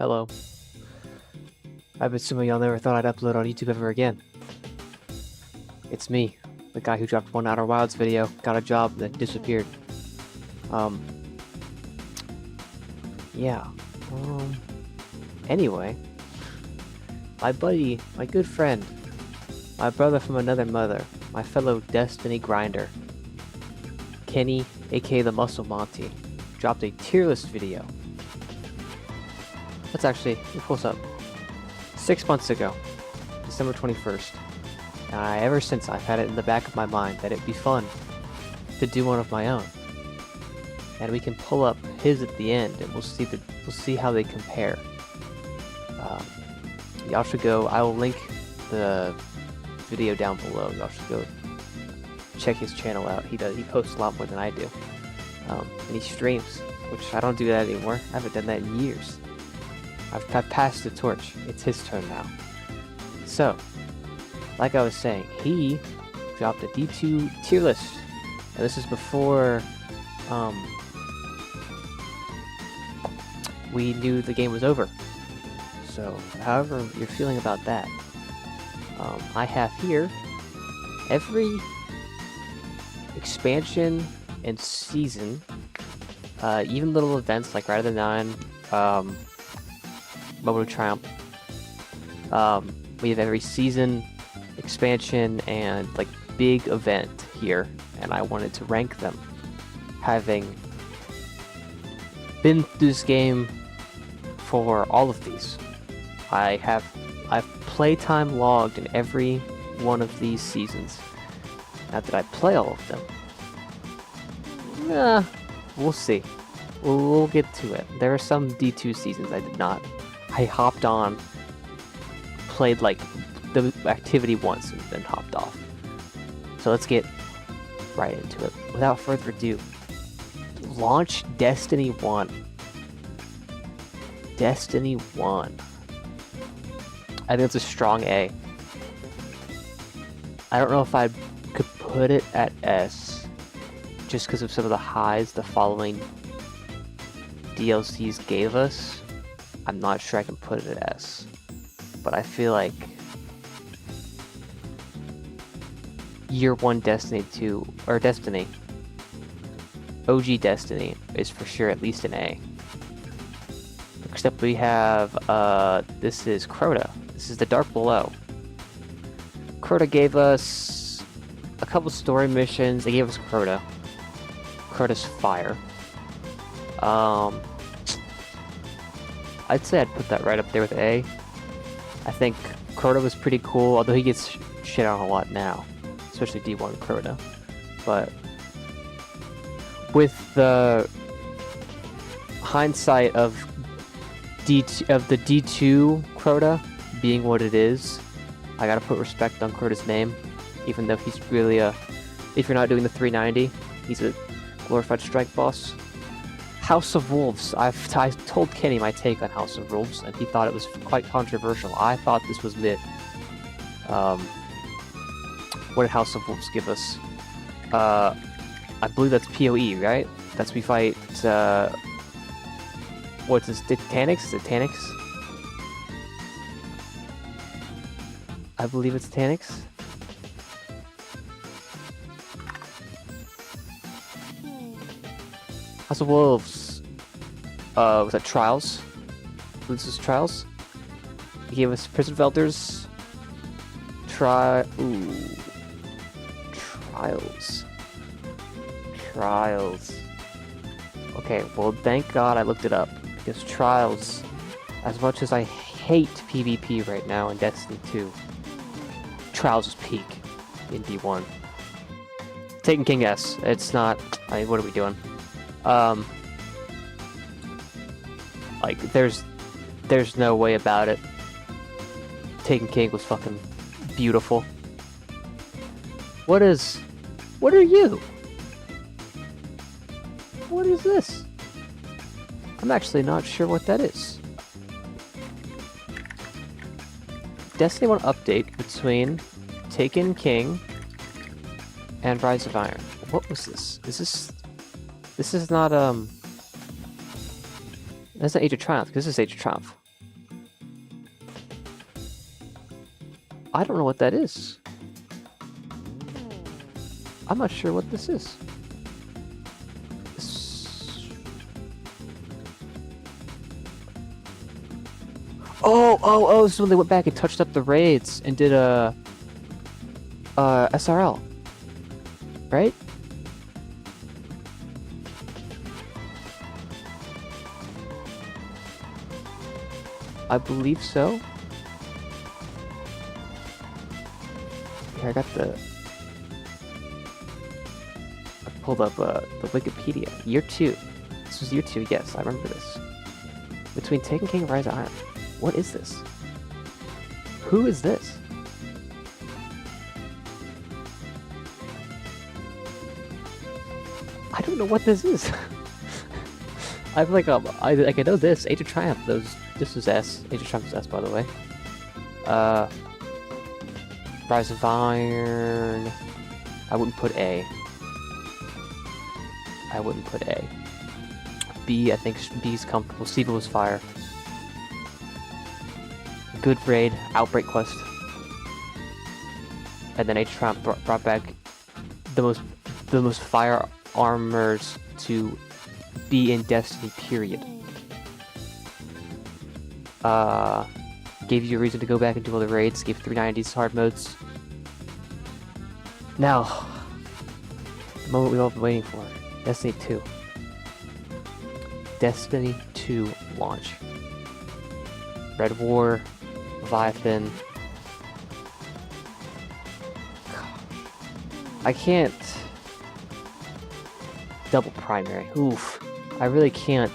Hello. I've been assuming y'all never thought I'd upload on YouTube ever again. It's me, the guy who dropped one Outer Wilds video, got a job, then disappeared. Yeah. Anyway, my buddy, my good friend, my brother from another mother, my fellow Destiny grinder, Kenny, aka the Muscle Monty, dropped a tier list video. Let's actually pull this up. 6 months ago, December 21st. And ever since I've had it in the back of my mind that it'd be fun to do one of my own. And we can pull up his at the end, and we'll see how they compare. Y'all should go. I will link the video down below. Y'all should go check his channel out. He posts a lot more than I do, and he streams, which I don't do that anymore. I haven't done that in years. I've passed the torch. It's his turn now. So, like I was saying, he dropped a D2 tier list, and this is before we knew the game was over. So, however you're feeling about that, I have here every expansion and season, even little events like Rise of the Nine, Moment of Triumph. We have every season, expansion, and like big event here, and I wanted to rank them, having been through this game for all of these. I've playtime logged in every one of these seasons. Not that I play all of them. We'll see. We'll get to it. There are some D2 seasons I did not. I hopped on, played like the activity once, and then hopped off. So let's get right into it. Without further ado, launch Destiny 1. Destiny 1. I think it's a strong A. I don't know if I could put it at S, just because of some of the highs the following DLCs gave us. I'm not sure I can put it at S, but I feel like Year 1 Destiny 2, or Destiny, OG Destiny, is for sure at least an A. Next up we have, this is Crota. This is the Dark Below. Crota gave us a couple story missions. They gave us Crota. Crota's fire. I'd say I'd put that right up there with A. I think Crota was pretty cool, although he gets shit on a lot now, especially D1 Crota. But with the hindsight of the D2 Crota being what it is, I gotta put respect on Crota's name, even though he's really if you're not doing the 390, he's a glorified strike boss. House of Wolves. I told Kenny my take on House of Wolves, and he thought it was quite controversial. I thought this was mid. What did House of Wolves give us? I believe that's PoE, right? That's we fight, what's this, Titanics? Is it Titanics? I believe it's Titanics. House of Wolves. Was that Trials? This is Trials. He gave us Prison Velters. Trials. Okay, well thank God I looked it up, because Trials, as much as I hate PvP right now in Destiny 2, Trials is peak in D1. Taken King S. It's not, I mean, what are we doing? Like, there's no way about it. Taken King was fucking beautiful. What are you? What is this? I'm actually not sure what that is. Destiny 1 update between Taken King and Rise of Iron. What was this? This is not, that's not Age of Triumph, because this is Age of Triumph. I don't know what that is. I'm not sure what this is. Oh, this is when they went back and touched up the raids and did a SRL, right? I believe so. Here, I pulled up the Wikipedia. Year 2. This was year 2, yes, I remember this. Between Taken King and Rise of Iron. What is this? Who is this? I don't know what this is. I'm like, I know this. Age of Triumph, this is S. Age of Triumph is S, by the way. Rise of Iron. I wouldn't put A. I wouldn't put A. B, I think B's comfortable. C was Fire. Good raid, Outbreak Quest. And then Age of Triumph brought back the most fire armors to be in Destiny, period. Gave you a reason to go back and do all the raids, gave 390s hard modes. Now, the moment we've all been waiting for. Destiny 2. Destiny 2 launch. Red War, Leviathan. I can't... Double primary. Oof. I really can't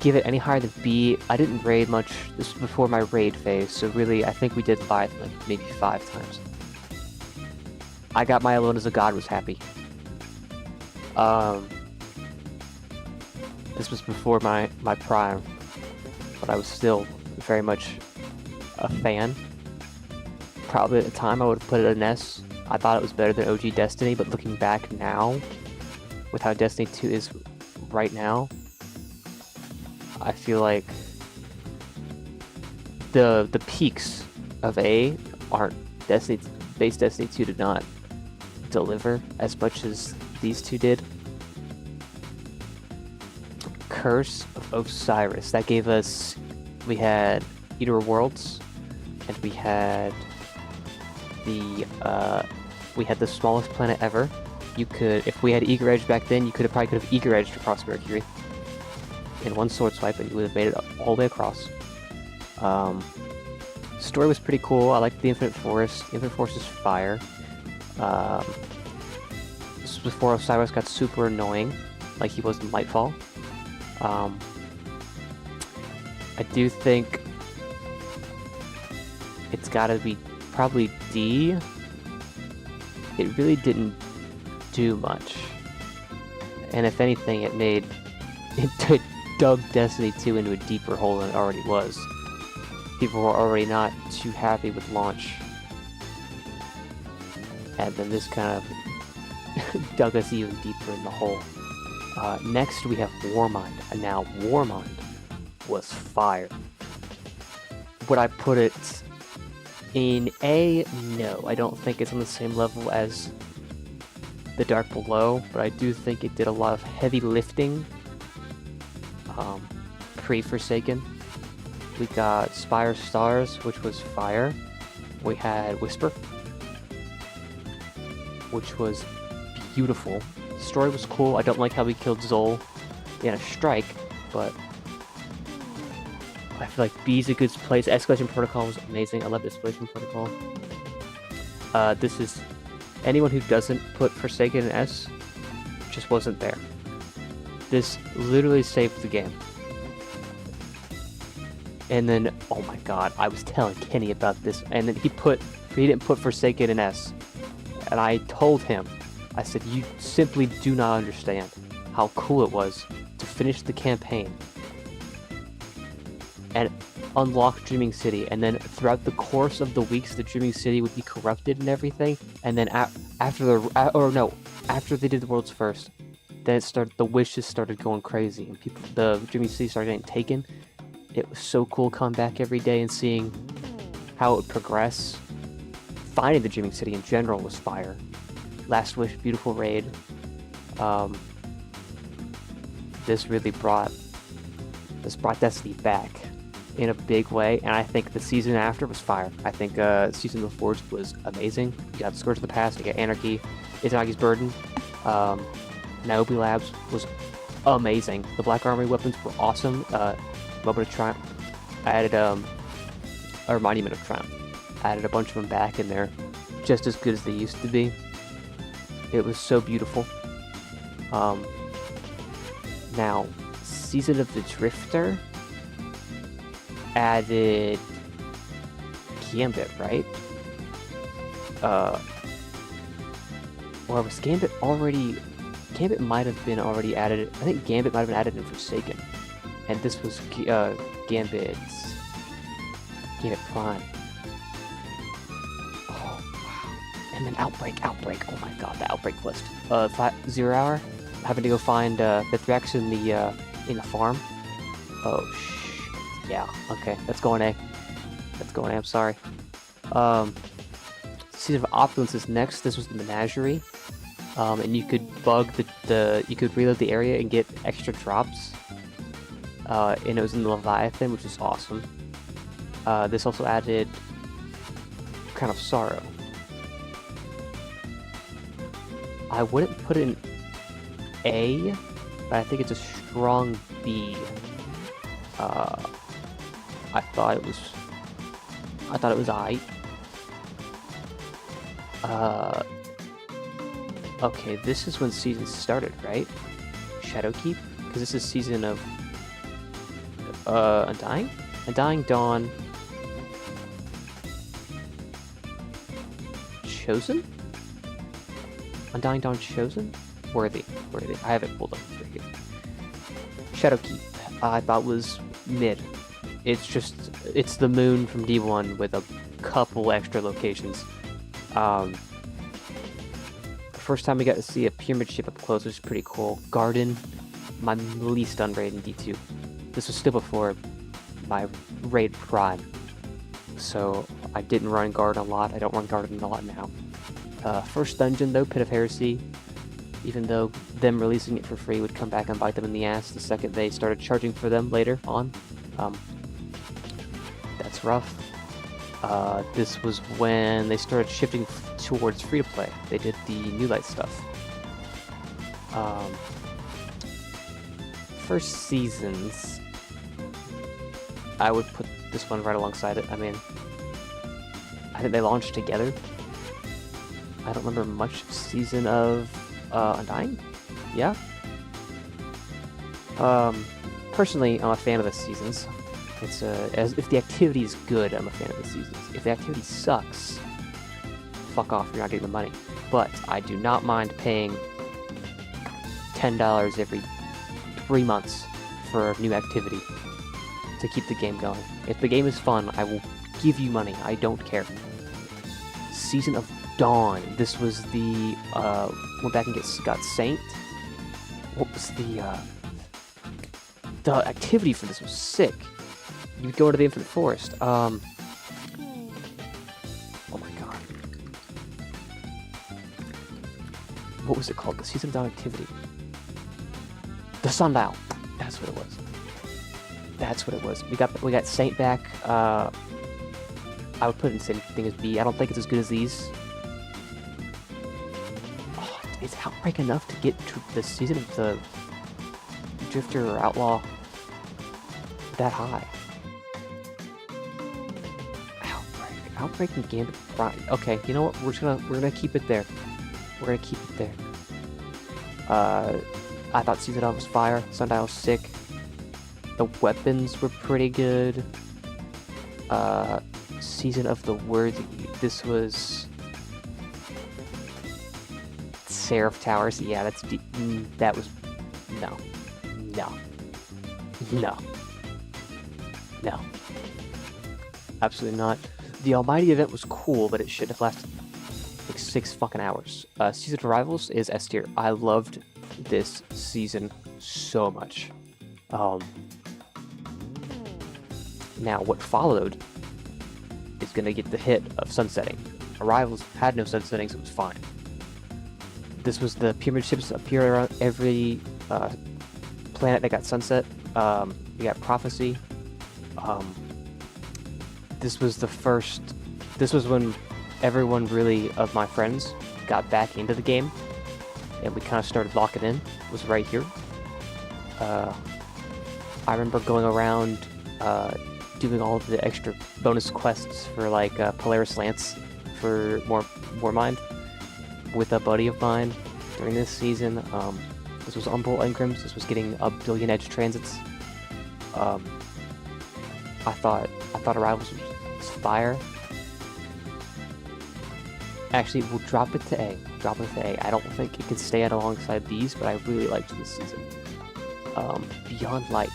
give it any higher than B. I didn't raid much. This was before my raid phase, so really I think we did Leviathan like maybe 5 times. I got my Alone as a God, was happy. This was before my prime, but I was still very much a fan. Probably at the time I would have put it an S. I thought it was better than OG Destiny, but looking back now, with how Destiny 2 is right now, I feel like the peaks of A aren't Destiny. Base Destiny 2 did not deliver as much as these two did. Curse of Osiris, that gave us, we had Eater of Worlds, and we had the smallest planet ever. You could, if we had Eager Edge back then, you could have Eager Edged across Mercury in one sword swipe, and you would have made it all the way across. Story was pretty cool. I liked the Infinite Forest. The Infinite Forest is fire. This was before Osiris got super annoying, like he was in Lightfall. I do think it's gotta be probably D. It really didn't do much, and if anything, it dug Destiny 2 into a deeper hole than it already was. People were already not too happy with launch, and then this kind of dug us even deeper in the hole. Next we have Warmind, and now Warmind was fire. Would I put it in A? No, I don't think it's on the same level as the Dark Below, but I do think it did a lot of heavy lifting pre-Forsaken. We got Spire Stars, which was fire. We had Whisper, which was beautiful. The story was cool. I don't like how we killed Zol in a strike, but I feel like B's a good place. Escalation Protocol was amazing. I love Escalation Protocol. This is... anyone who doesn't put Forsaken in S just wasn't there. This literally saved the game. And then, oh my god, I was telling Kenny about this, and then he didn't put Forsaken in S. And I told him, I said, you simply do not understand how cool it was to finish the campaign and unlock Dreaming City, and then throughout the course of the weeks the Dreaming City would be corrupted and everything, and then after they did the world's first, then the wishes started going crazy, and the Dreaming City started getting taken, It was so cool coming back every day and seeing how it would progress. Finding the Dreaming City in general was fire. Last Wish, beautiful raid. This really brought Destiny back in a big way, and I think the season after was fire. I think Season of the Forge was amazing. You got Scourge of the Past, you got Anarchy, Itagi's Burden. Niobe Labs was amazing. The Black Armory weapons were awesome. Moment of Triumph. I added or Monument of Triumph. I added a bunch of them back, and they're just as good as they used to be. It was so beautiful. Now, Season of the Drifter added Gambit, right? Or was Gambit already... Gambit might have been already added... I think Gambit might have been added in Forsaken. And this was Gambit's... Gambit Prime. Oh, wow. And then Outbreak. Oh my god, the Outbreak list. 0 hour. Having to go find Mithrax in the farm. Oh, shit. Yeah, okay. That's going A. I'm sorry. Season of Opulence is next. This was the Menagerie. And you could bug you could reload the area and get extra drops. And it was in the Leviathan, which is awesome. This also added Crown of Sorrow. I wouldn't put it in A, but I think it's a strong B. I thought it was I. Okay, this is when season started, right? Shadowkeep? Because this is season of Undying? Undying, Dawn, Chosen? Undying, Dawn, Chosen? Worthy. I have it pulled up right here. Shadowkeep, I thought was mid. It's the moon from D1 with a couple extra locations. The first time we got to see a pyramid ship up close was pretty cool. Garden, my least done raid in D2. This was still before my raid prime, so I didn't run Garden a lot. I don't run Garden a lot now. First dungeon though, Pit of Heresy, even though them releasing it for free would come back and bite them in the ass the second they started charging for them later on. That's rough. This was when they started shifting towards free-to-play. They did the New Light stuff. First seasons, I would put this one right alongside it. I mean, I think they launched together. I don't remember much season of Undying. Yeah. Personally, I'm a fan of the seasons. It's if the activity is good, I'm a fan of the seasons. If the activity sucks, fuck off, you're not getting the money. But I do not mind paying $10 every 3 months for a new activity to keep the game going. If the game is fun, I will give you money. I don't care. Season of Dawn. This was the went back and got Saint. What was the activity for this was sick. You would go into the Infinite Forest. Oh my god. What was it called? The Season of Dawn activity. The Sundial. That's what it was. We got Saint back. I would put it in the same thing as B. I don't think it's as good as these. Oh, is Outbreak enough to get to the season of the Drifter or Outlaw that high? Outbreak and Gambit Prime. Okay, you know what? We're gonna keep it there. I thought Season of was fire. Sundial was sick. The weapons were pretty good. Season of the Worthy. This was Seraph Towers. Yeah, that was no. Absolutely not. The Almighty event was cool, but it should have lasted like 6 fucking hours. Season of Rivals is S tier. I loved this season so much. Now, what followed is going to get the hit of sunsetting. Arrivals had no sunsetting, so it was fine. This was the pyramid ships appear around every planet that got sunset. We got Prophecy. This was the first. This was when everyone really of my friends got back into the game, and we kind of started locking in. It was right here. I remember going around doing all of the extra bonus quests for like Polaris Lance for more mind with a buddy of mine during this season. This was Umbral Engrams. This was getting a billion edge transits. I thought Arrivals was fire. Actually, we'll drop it to A. Drop it to A. I don't think it can stay out alongside these, but I really liked this season. Beyond Light.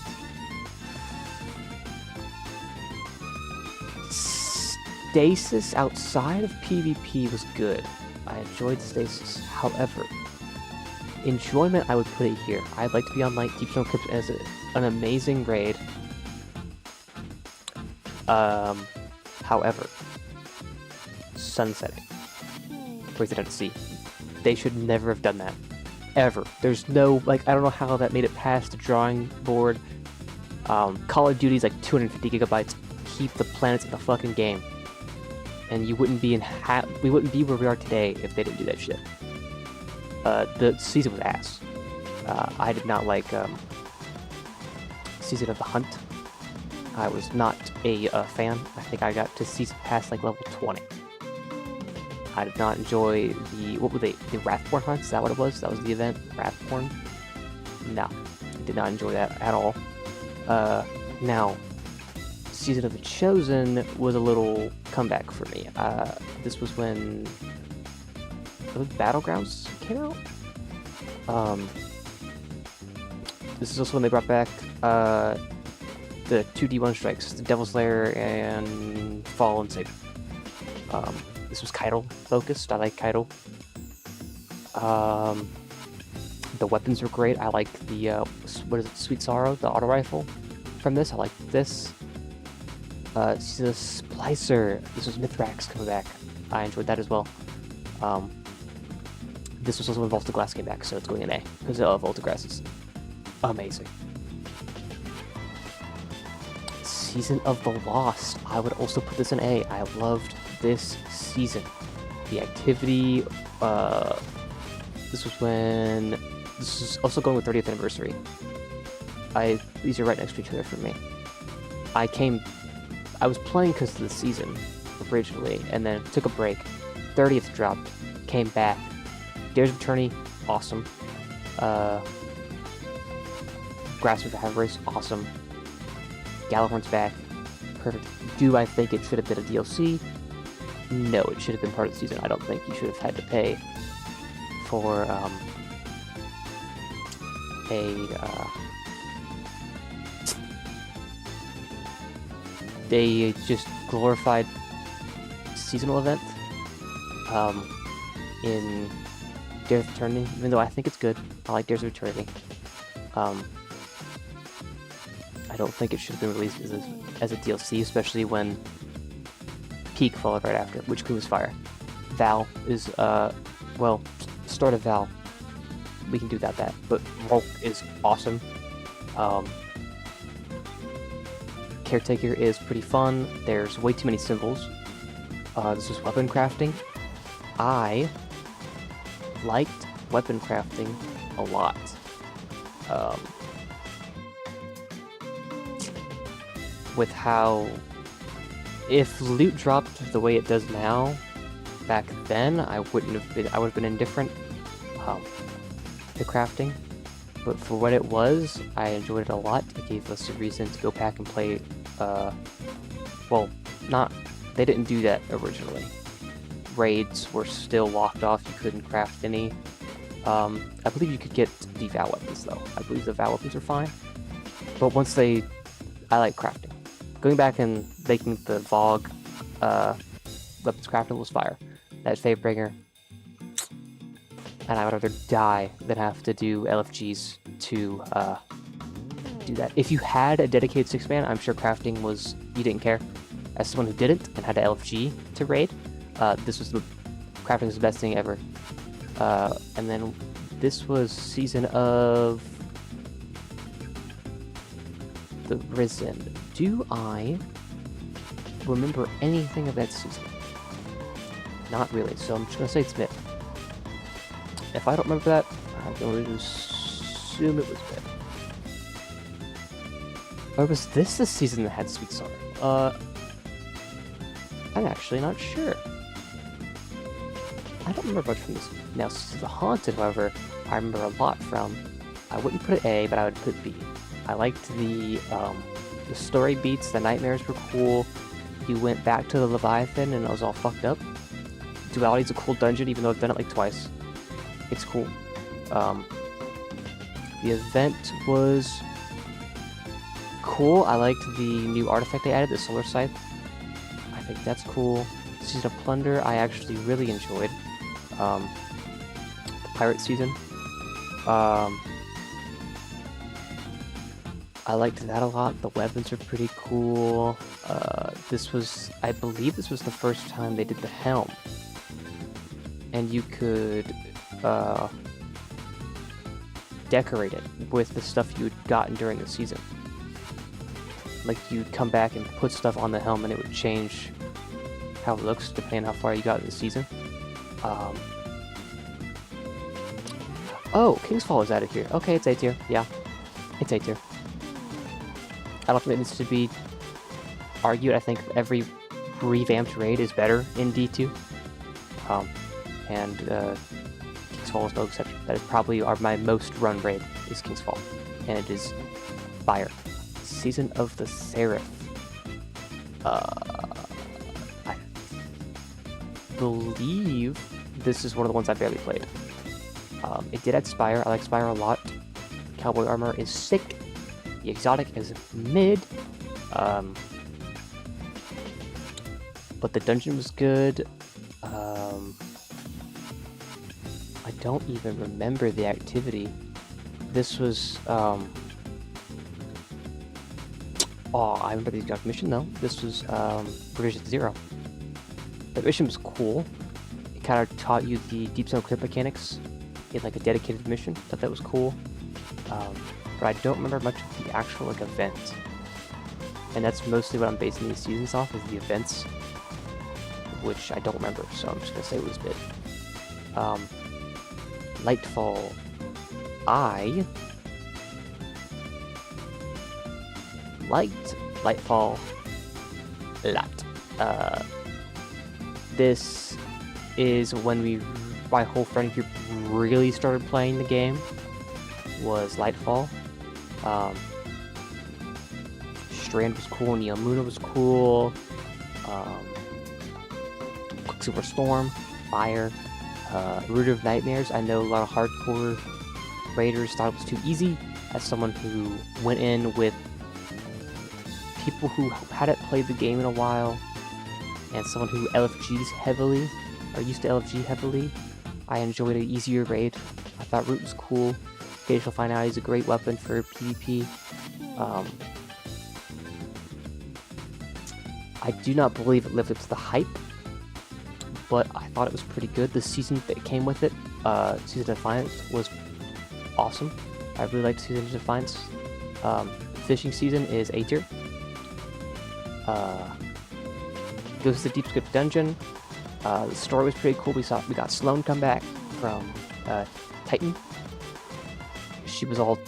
Stasis outside of PvP was good. I enjoyed Stasis. However, enjoyment, I would put it here. I'd like to Beyond Light Deepstone Crypt as an amazing raid. However, sunsetting. Breaks it out to sea. They should never have done that. Ever. There's no, like, I don't know how that made it past the drawing board. Call of Duty's like 250 gigabytes. Keep the planets in the fucking game. And you wouldn't be we wouldn't be where we are today if they didn't do that shit. The season was ass. I did not like Season of the Hunt. I was not a fan. I think I got to season past like level 20. I did not enjoy the, what were they, the Wrathborn hunts? Is that what it was? That was the event? Wrathborn? No. Did not enjoy that at all. Now, Season of the Chosen was a little comeback for me. This was when Battlegrounds came out? This is also when they brought back the 2D1 strikes, the Devil's Lair and Fall and Saber. This was Keitel focused. I like Keitel. The weapons were great. I like the what is it, Sweet Sorrow, the auto rifle from this. I like this. The Splicer. This was Mithrax coming back. I enjoyed that as well. This was also when Volta Glass came back, so it's going in A because Volta Glass is amazing. Season of the Lost. I would also put this in A. I loved this season. The activity. This was when. This is also going with 30th anniversary. These are right next to each other for me. I was playing because of the season originally, and then took a break. 30th dropped, came back. Dares of Eternity, awesome. Grasp of the Have Race, awesome. Galahorn's back, perfect. Do I think it should have been a DLC? No, it should have been part of the season. I don't think you should have had to pay for they just glorified seasonal event in Dares of Eternity, even though I think it's good. I like Dares of Eternity. I don't think it should have been released as a DLC, especially when Peak followed right after, Witch Queen was fire. Val is, well, start of Val. We can do that, but Volk is awesome. Caretaker is pretty fun. There's way too many symbols. This is weapon crafting. I liked weapon crafting a lot. With how, if loot dropped the way it does now, back then I would have been indifferent to crafting. But for what it was, I enjoyed it a lot. It gave us a reason to go back and play, well, they didn't do that originally. Raids were still locked off, you couldn't craft any. I believe you could get the Val weapons though. I believe the Val weapons are fine. But I like crafting. Going back and making the Vogue weapons crafting was fire. That Fatebringer. And I would rather die than have to do LFGs to do that. If you had a dedicated 6-man, I'm sure crafting was, you didn't care. As someone who didn't and had a LFG to raid, crafting was the best thing ever. And then this was season of the Risen. Do I remember anything of that season? Not really, so I'm just gonna say it's mid. If I don't remember that, I'm going to assume it was mid. Or was this the season that had Sweet Summer? I'm actually not sure. I don't remember much from this. Now, The Haunted, however, I remember a lot from. I wouldn't put it A, but I would put B. I liked the story beats, the nightmares were cool. You went back to the Leviathan and it was all fucked up. Duality's a cool dungeon, even though I've done it like twice. It's cool. The event was cool. I liked the new artifact they added, the Solar Scythe. I think that's cool. Season of Plunder, I actually really enjoyed. The Pirate season. I liked that a lot. The weapons are pretty cool. I believe this was the first time they did the helm. And you could decorate it with the stuff you had gotten during the season. Like, you'd come back and put stuff on the helm and it would change how it looks depending on how far you got in the season. Oh, King's Fall is added here. Okay, it's A tier. Yeah, it's A tier. I don't think it needs to be argued. I think every revamped raid is better in D2. King's Fall is no exception. That is probably my most run raid is King's Fall. And it is fire. Season of the Seraph. I believe this is one of the ones I barely played. It did add Spire. I like Spire a lot. Cowboy armor is sick. The exotic is mid. But the dungeon was good. I don't even remember the activity. This was, oh, I remember the exotic mission though. This was, Revision 0. The mission was cool. It kind of taught you the Deep Zone crypt mechanics in like a dedicated mission. Thought that was cool. But I don't remember much of the actual like event. And that's mostly what I'm basing these seasons off, is the events, which I don't remember, so I'm just gonna say it was mid. Lightfall. I liked Lightfall a lot. This is when my whole friend group really started playing the game, was Lightfall. Strand was cool, Neomuna was cool, Quicksilver Storm, Fire, Root of Nightmares. I know a lot of hardcore raiders thought it was too easy. As someone who went in with people who hadn't played the game in a while, and someone who LFGs heavily, or used to LFG heavily, I enjoyed an easier raid. I thought Root was cool. Occasional Finality is a great weapon for PvP. I do not believe it lived up to the hype, but I thought it was pretty good. The season that came with it, Season of Defiance, was awesome. I really liked Season of Defiance. Fishing season is A tier. Goes to the Deep Script Dungeon. The story was pretty cool. We got Sloane come back from Titan. She was all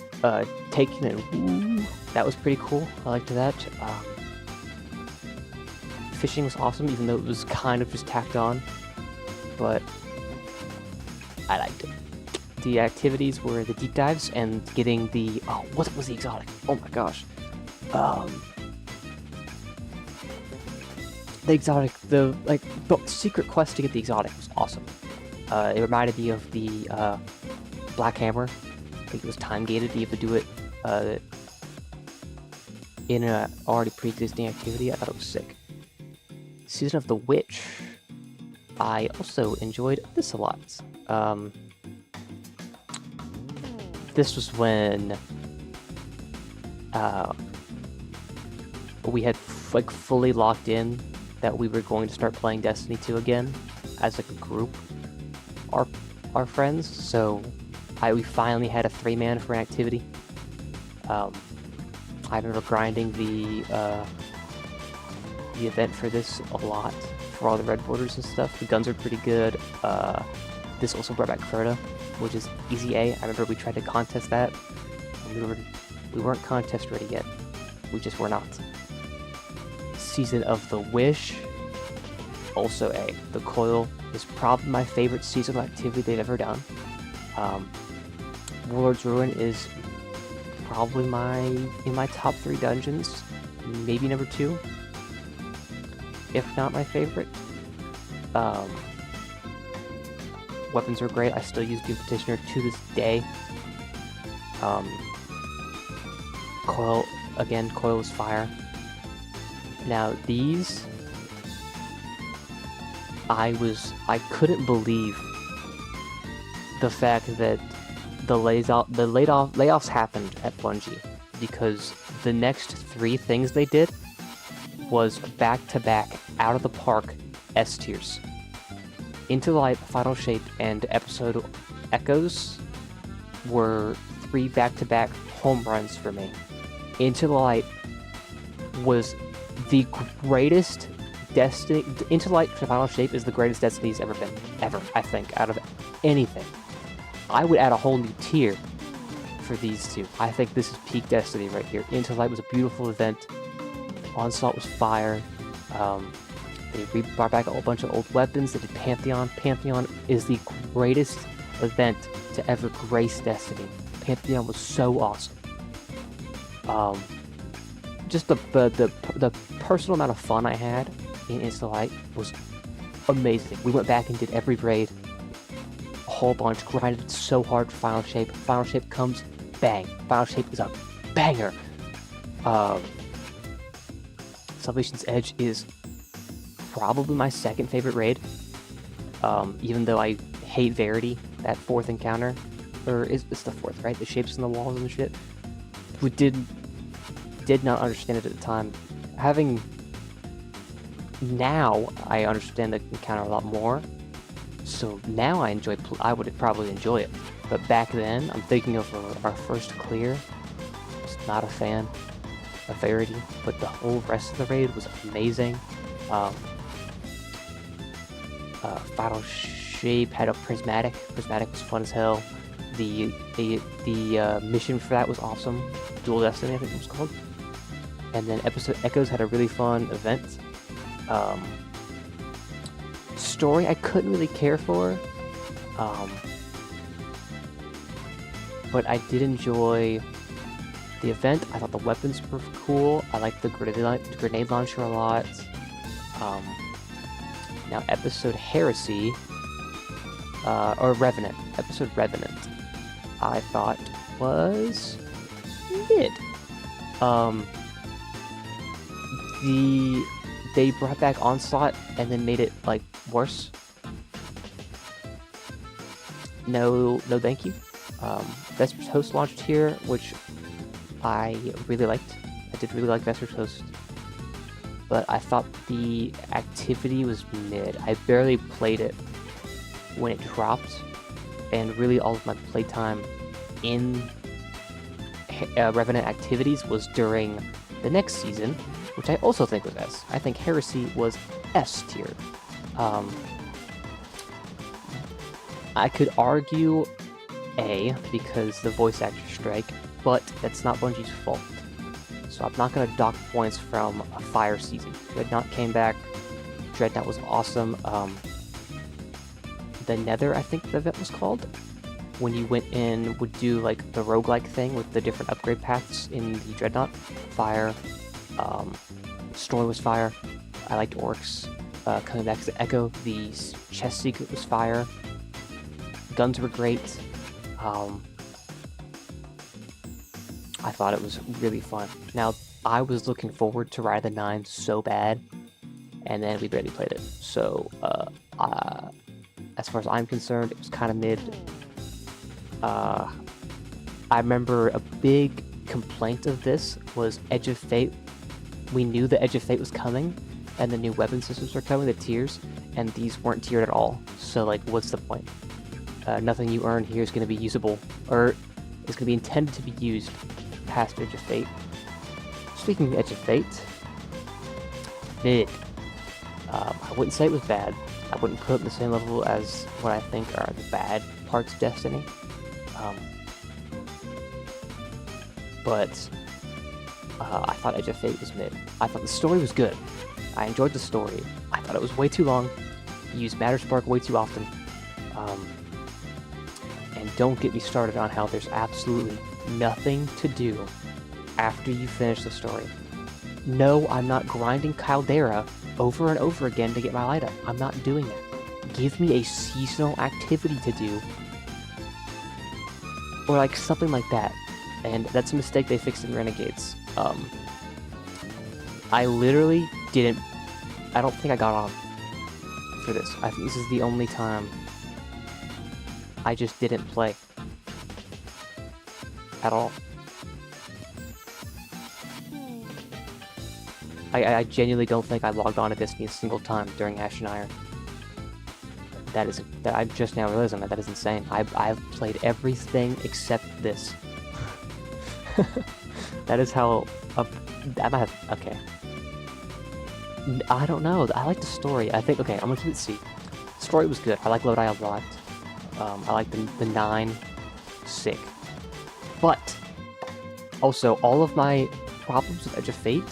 taken and woo. That was pretty cool. I liked that. Fishing was awesome, even though it was kind of just tacked on, but I liked it. The activities were the deep dives and getting the what was the exotic? Oh my gosh, the exotic, the secret quest to get the exotic was awesome. It reminded me of the Black Hammer. I think it was time gated. You have to do it in an already pre-existing activity. I thought it was sick. Season of the Witch. I also enjoyed this a lot. This was when we had like fully locked in that we were going to start playing Destiny 2 again as like a group, our friends. So we finally had a 3-man for an activity. I remember grinding the event for this a lot for all the red borders and stuff. The guns are pretty good. This also brought back Crota, which is easy A. I remember we tried to contest that. And we weren't contest ready yet. We just were not. Season of the Wish, also A. The Coil is probably my favorite seasonal activity they've ever done. Warlord's Ruin is probably in my top 3 dungeons, maybe number 2, if not my favorite. Weapons are great. I still use Doom Petitioner to this day. Coil is fire. Now these, I couldn't believe the fact that the layoffs happened at Bungie, because the next 3 things they did was back-to-back, out of the park S tiers. Into the Light, Final Shape, and Episode Echoes were 3 back-to-back home runs for me. Into the Light was the greatest Destiny. Into the Light to Final Shape is the greatest Destiny's ever been, I think, out of anything. I would add a whole new tier for these 2. I think this is peak Destiny right here. Into the Light was a beautiful event. Onslaught was fire. They brought back a whole bunch of old weapons. They did Pantheon. Pantheon is the greatest event to ever grace Destiny. Pantheon was so awesome. Just the personal amount of fun I had in Into the Light was amazing. We went back and did every raid, a whole bunch, grinded so hard for Final Shape. Final Shape comes, bang. Final Shape is a banger. Salvation's Edge is probably my second favorite raid, even though I hate Verity, that 4th encounter, or it's the 4th, right? The shapes in the walls and shit. We did not understand it at the time. Now I understand the encounter a lot more, so now I would probably enjoy it. But back then, I'm thinking of our first clear. I was not a fan of Verity, but the whole rest of the raid was amazing. Final Shape had a Prismatic. Prismatic was fun as hell. The mission for that was awesome. Dual Destiny, I think it was called. And then Episode Echoes had a really fun event. Story I couldn't really care for, but I did enjoy the event. I thought the weapons were cool. I liked the grenade launcher a lot. Now Episode Heresy, or Revenant. Episode Revenant, I thought was mid. They brought back Onslaught and then made it like worse. No thank you. Vesper's Host launched here, which I really liked. I did really like Vesper's Host, but I thought the activity was mid. I barely played it when it dropped, and really all of my playtime in Revenant activities was during the next season, which I also think was S. I think Heresy was S tier. I could argue A, because the voice actor strike, but that's not Bungie's fault. So I'm not going to dock points from a fire season. Dreadnought came back. Dreadnought was awesome. The Nether, I think the event was called, when you went in, would do like the roguelike thing with the different upgrade paths in the Dreadnought. Fire. Story was fire. I liked Orcs. Coming back to the Echo, the chest secret was fire. Guns were great. I thought it was really fun. Now, I was looking forward to Ride of the Nine so bad, and then we barely played it. So, as far as I'm concerned, it was kind of mid. I remember a big complaint of this was Edge of Fate. We knew the Edge of Fate was coming, and the new weapon systems were coming, the tiers, and these weren't tiered at all. So, like, what's the point? Nothing you earn here is going to be usable, or is going to be intended to be used past Edge of Fate. Speaking of Edge of Fate, mid. I wouldn't say it was bad. I wouldn't put it in the same level as what I think are the bad parts of Destiny. But I thought Edge of Fate was mid. I thought the story was good. I enjoyed the story. I thought it was way too long. Used Matter Spark way too often. And don't get me started on how there's absolutely nothing to do after you finish the story. No, I'm not grinding Caldera over and over again to get my light up. I'm not doing that. Give me a seasonal activity to do. Or like something like that. And that's a mistake they fixed in Renegades. I literally didn't... I don't think I got on for this. I think this is the only time I just didn't play. At all. I genuinely don't think I logged on to Destiny a single time during Ash and Iron. That I'm just now realizing that is insane. I've played everything except this. That is how... okay. I don't know. I like the story. I think... Okay, I'm gonna keep it C. The story was good. I like Lodi a lot. I like the 9. Sick. But... Also, all of my problems with Edge of Fate,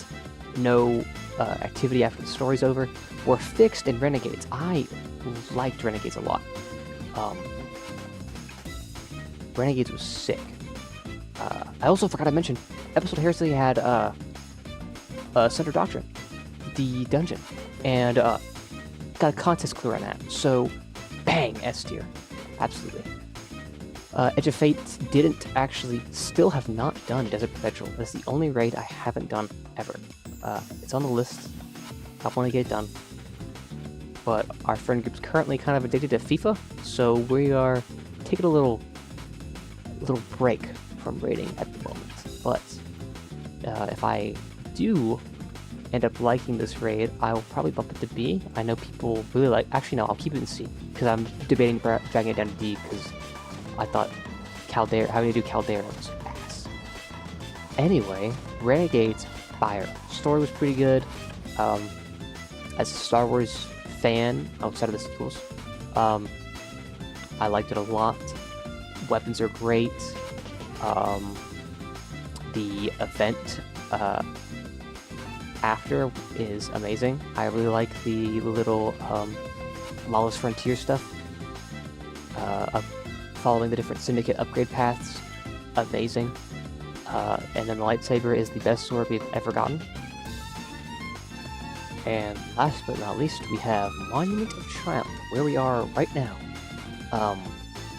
no activity after the story's over, were fixed in Renegades. I liked Renegades a lot. Renegades was sick. I also forgot to mention, Episode Heresy had Center Doctrine, the dungeon, and got a contest clue on that. So, bang, S tier, absolutely. Edge of Fate didn't actually, still have not done Desert Perpetual. That's the only raid I haven't done ever. It's on the list. I want to get it done. But our friend group's currently kind of addicted to FIFA, so we are taking a little break from raiding at the moment. But if I do end up liking this raid, I will probably bump it to B. I know people really like... Actually, no, I'll keep it in C, because I'm debating dragging it down to D, because I thought Caldera, having to do Caldera was ass. Anyway, Renegades fire. Story was pretty good. As a Star Wars fan, outside of the sequels, I liked it a lot. Weapons are great. The event after is amazing. I really like the little Lawless Frontier stuff. Following the different Syndicate upgrade paths, amazing. And then the lightsaber is the best sword we've ever gotten. And last but not least, we have Monument of Triumph, where we are right now.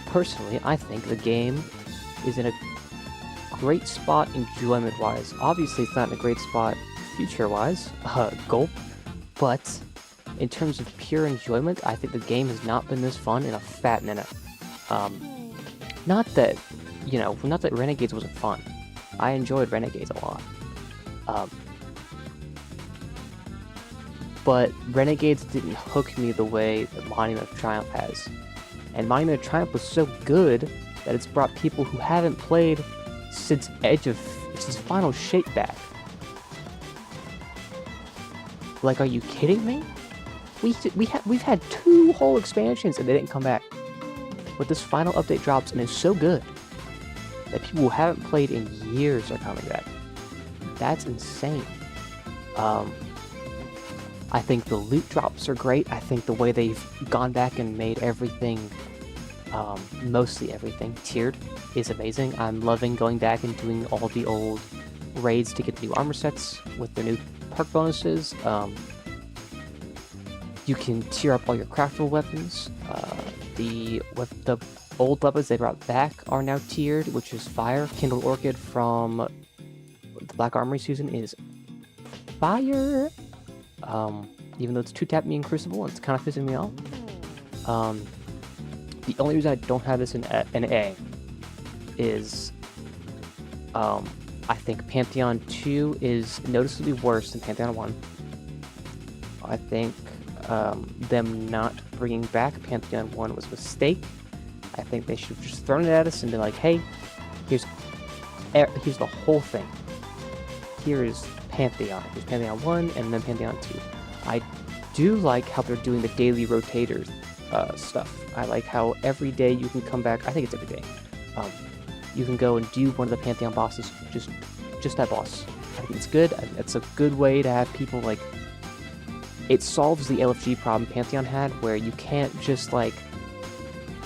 Personally, I think the game is in a great spot enjoyment-wise. Obviously, it's not in a great spot future-wise, gulp, but in terms of pure enjoyment, I think the game has not been this fun in a fat minute. Not that, not that Renegades wasn't fun. I enjoyed Renegades a lot. But Renegades didn't hook me the way that Monument of Triumph has. And Monument of Triumph was so good that it's brought people who haven't played since Final Shape back. Like, are you kidding me? We've had 2 whole expansions and they didn't come back. But this final update drops and is so good that people who haven't played in years are coming back. That's insane. I think the loot drops are great. I think the way they've gone back and made everything, mostly everything, tiered is amazing. I'm loving going back and doing all the old raids to get the new armor sets with the new perk bonuses. You can tier up all your craftable weapons. The old weapons they brought back are now tiered, which is fire. Kindled Orchid from the Black Armory season is fire. Even though it's 2-tap me in Crucible, it's kind of pissing me off. The only reason I don't have this in A is I I think Pantheon 2 is noticeably worse than Pantheon 1. I think them not bringing back Pantheon 1 was a mistake. I think they should have just thrown it at us and been like, hey, here's the whole thing. Here is Pantheon. Here's Pantheon 1 and then Pantheon 2. I do like how they're doing the daily rotators stuff. I like how every day you can come back. I think it's every day. You can go and do one of the Pantheon bosses, just that boss. I think it's good. It's a good way to have people, like, it solves the LFG problem Pantheon had, where you can't just, like,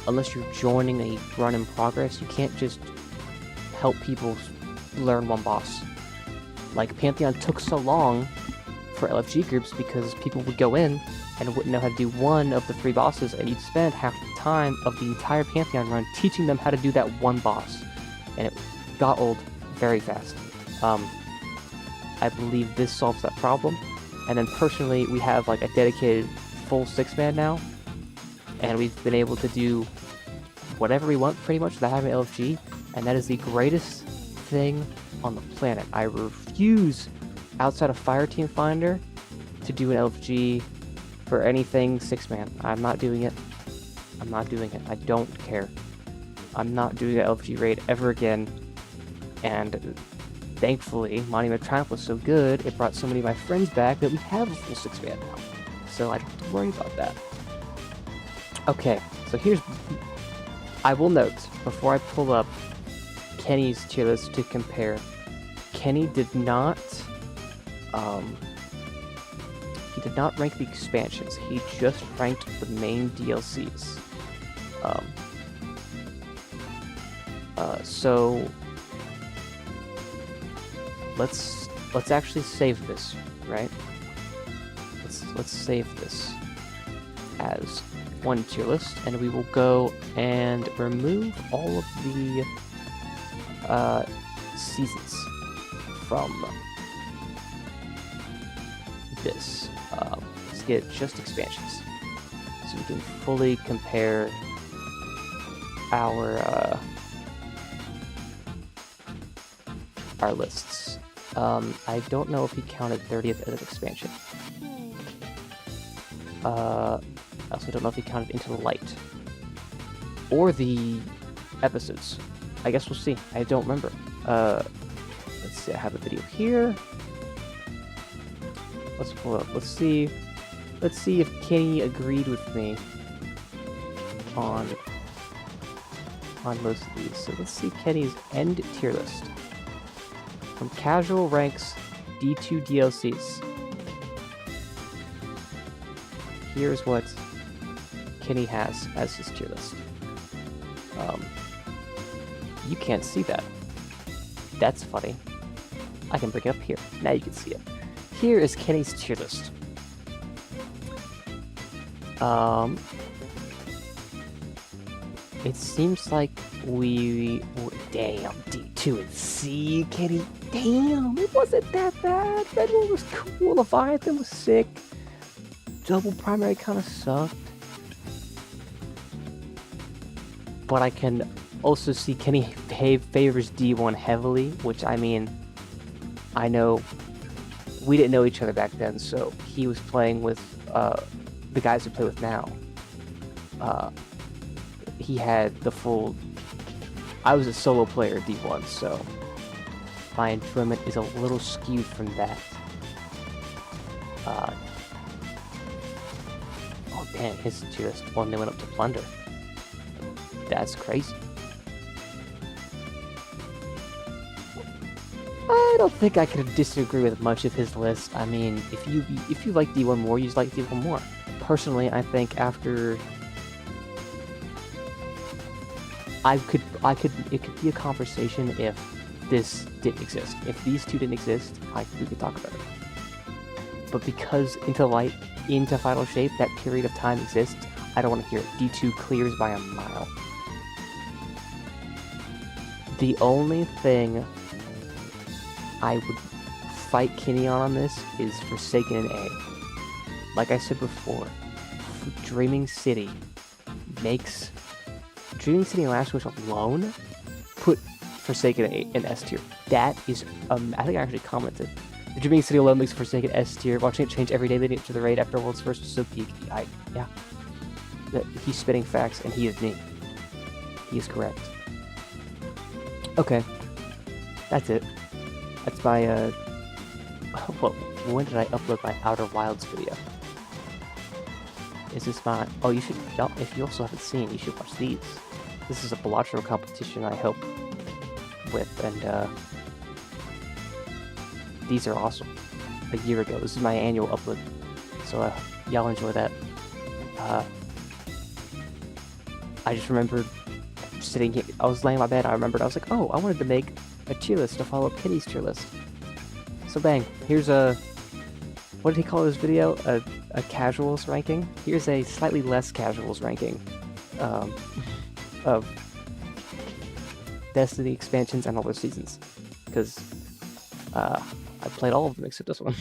unless you're joining a run in progress, you can't just help people learn one boss. Like, Pantheon took so long for LFG groups because people would go in and wouldn't know how to do one of the 3 bosses, and you'd spend half the time of the entire Pantheon run teaching them how to do that one boss. And it got old very fast. I believe this solves that problem. And then personally, we have like a dedicated full 6-man now, and we've been able to do whatever we want pretty much without having LFG, and that is the greatest thing on the planet. I refuse, outside of Fireteam Finder, to do an LFG for anything 6-man. I'm not doing it. I'm not doing it. I don't care. I'm not doing an LFG raid ever again. And thankfully, Monument of Triumph was so good, it brought so many of my friends back that we have a full 6-man now. So I don't have to worry about that. Okay, so here's... I will note, before I pull up Kenny's tier list to compare, Kenny did not... he did not rank the expansions. He just ranked the main DLCs. So let's actually save this, right? Let's save this as one tier list, and we will go and remove all of the seasons from this. Let's get just expansions, so we can fully compare our lists. I don't know if he counted 30th as an expansion. I also don't know if he counted Into the Light or the episodes. I guess we'll see. I don't remember. Let's see. I have a video here. Let's pull it up. Let's see if Kenny agreed with me on most of these. So let's see Kenny's end tier list. From casual ranks, D2 DLCs. Here's what Kenny has as his tier list. You can't see that. That's funny. I can bring it up here. Now you can see it. Here is Kenny's tier list. It seems like damn, D2 and C, Kenny. Damn, it wasn't that bad. Red One was cool. Leviathan was sick. Double Primary kind of sucked. But I can also see Kenny favors D1 heavily, which, I mean, I know we didn't know each other back then, so he was playing with the guys we play with now. He had the full... I was a solo player at D1, so my enjoyment is a little skewed from that. Oh man, his tier list only went up to Plunder. That's crazy. I don't think I could disagree with much of his list. I mean, if you like D1 more, you just like D1 more. Personally, I think after... it could be a conversation if this didn't exist. If these two didn't exist, we could talk about it. But because Into Light, into Final Shape, that period of time exists, I don't want to hear it. D2 clears by a mile. The only thing I would fight Kenny on this is Forsaken and A. Like I said before, Dreaming City and Last Wish alone put Forsaken in S tier. That is, I think I actually commented. The Dreaming City alone makes Forsaken S tier. Watching it change every day leading up to the raid after World's First was so peak. Yeah. He's spitting facts, and he is me. He is correct. Okay. That's it. That's my, well, when did I upload my Outer Wilds video? Is this my... Oh, you should... If you also haven't seen, you should watch these. This is a Bellotro competition I help with, and, these are awesome. A year ago. This is my annual upload. So, y'all enjoy that. I just remembered sitting here... I was laying in my bed, I remembered, I was like, oh, I wanted to make a tier list to follow up Kitty's tier list. So bang, here's a... What did he call this video? A casuals ranking? Here's a slightly less casuals ranking of Destiny expansions and all their seasons. Because I played all of them except this one.